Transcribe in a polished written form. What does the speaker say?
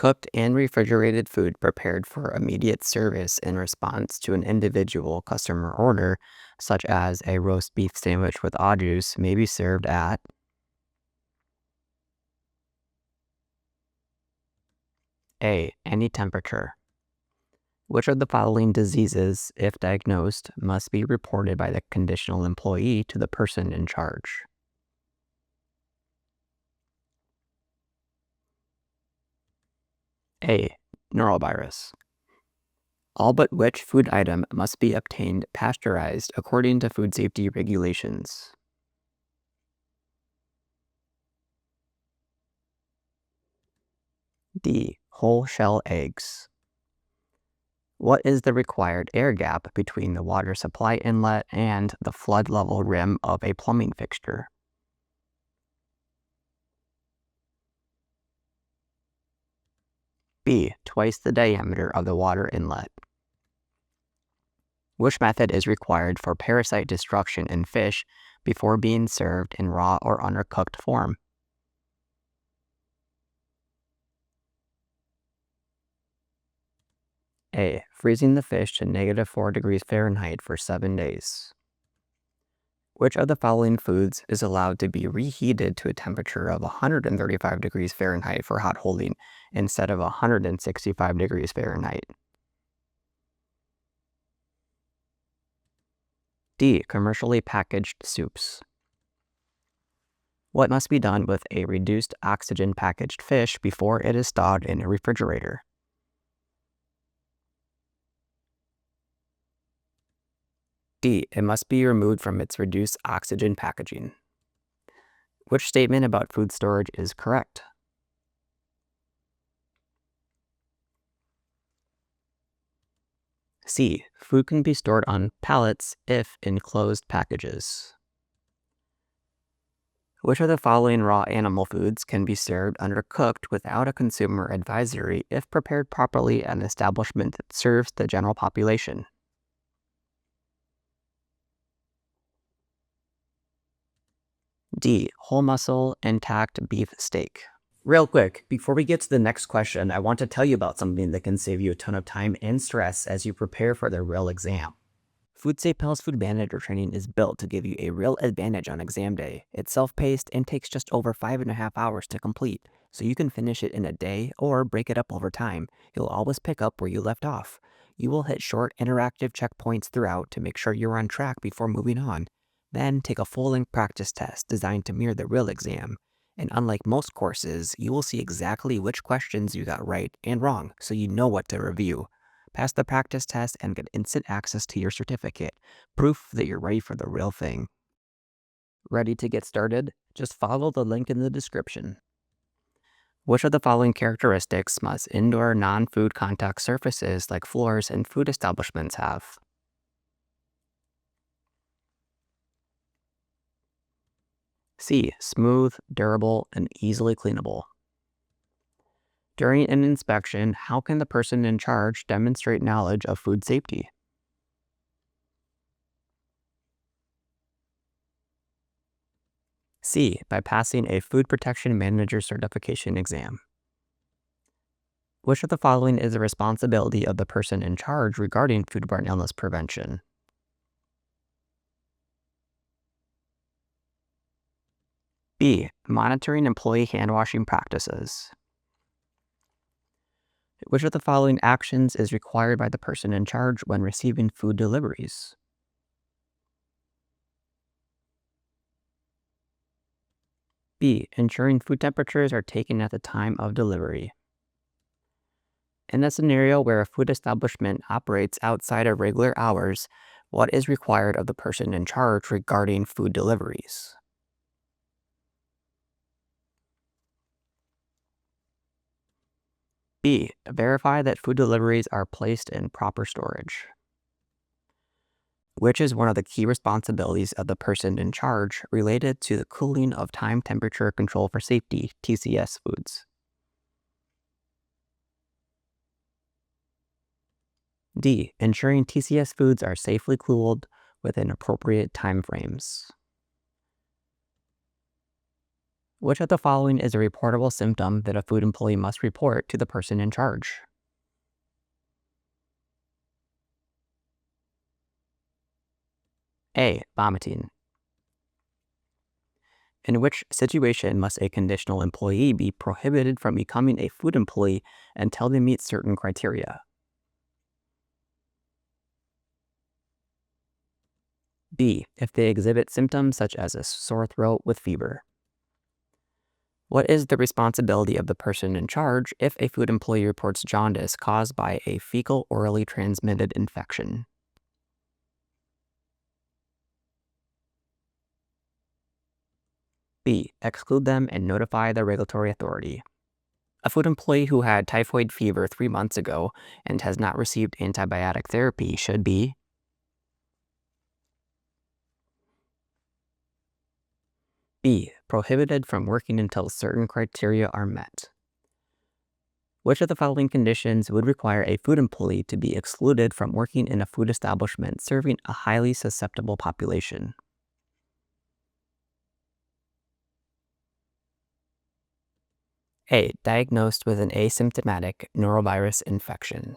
Cooked and refrigerated food prepared for immediate service in response to an individual customer order, such as a roast beef sandwich with au jus, may be served at A. Any temperature. Which of the following diseases, if diagnosed, must be reported by the conditional employee to the person in charge? A. Norovirus. All but which food item must be obtained pasteurized according to food safety regulations? D. Whole shell eggs. What is the required air gap between the water supply inlet and the flood level rim of a plumbing fixture? B. Twice the diameter of the water inlet. Which method is required for parasite destruction in fish before being served in raw or undercooked form? A. Freezing the fish to -4 degrees Fahrenheit for 7 days. Which of the following foods is allowed to be reheated to a temperature of 135 degrees Fahrenheit for hot holding instead of 165 degrees Fahrenheit? D. Commercially packaged soups. What must be done with a reduced oxygen packaged fish before it is thawed in a refrigerator? D. It must be removed from its reduced oxygen packaging. Which statement about food storage is correct? C. Food can be stored on pallets if in closed packages. Which of the following raw animal foods can be served undercooked without a consumer advisory if prepared properly at an establishment that serves the general population? D. Whole muscle, intact beef steak. Real quick, before we get to the next question, I want to tell you about something that can save you a ton of time and stress as you prepare for the real exam. FoodSafePal's Food Manager training is built to give you a real advantage on exam day. It's self-paced and takes just over 5.5 hours to complete, so you can finish it in a day or break it up over time. You'll always pick up where you left off. You will hit short interactive checkpoints throughout to make sure you're on track before moving on. Then take a full-length practice test designed to mirror the real exam. And unlike most courses, you will see exactly which questions you got right and wrong, so you know what to review. Pass the practice test and get instant access to your certificate, proof that you're ready for the real thing. Ready to get started? Just follow the link in the description. Which of the following characteristics must indoor non-food contact surfaces like floors and food establishments have? C. Smooth, durable, and easily cleanable. During an inspection, how can the person in charge demonstrate knowledge of food safety? C. By passing a Food Protection Manager certification exam. Which of the following is the responsibility of the person in charge regarding foodborne illness prevention? B. Monitoring employee hand-washing practices. Which of the following actions is required by the person in charge when receiving food deliveries? B. Ensuring food temperatures are taken at the time of delivery. In a scenario where a food establishment operates outside of regular hours, what is required of the person in charge regarding food deliveries? B. Verify that food deliveries are placed in proper storage. Which is one of the key responsibilities of the person in charge related to the cooling of time temperature control for safety, TCS foods? D. Ensuring TCS foods are safely cooled within appropriate time frames. Which of the following is a reportable symptom that a food employee must report to the person in charge? A. Vomiting. In which situation must a conditional employee be prohibited from becoming a food employee until they meet certain criteria? B. If they exhibit symptoms such as a sore throat with fever. What is the responsibility of the person in charge if a food employee reports jaundice caused by a fecal orally transmitted infection? B. Exclude them and notify the regulatory authority. A food employee who had typhoid fever 3 months ago and has not received antibiotic therapy should be B. Prohibited from working until certain criteria are met. Which of the following conditions would require a food employee to be excluded from working in a food establishment serving a highly susceptible population? A. Diagnosed with an asymptomatic norovirus infection.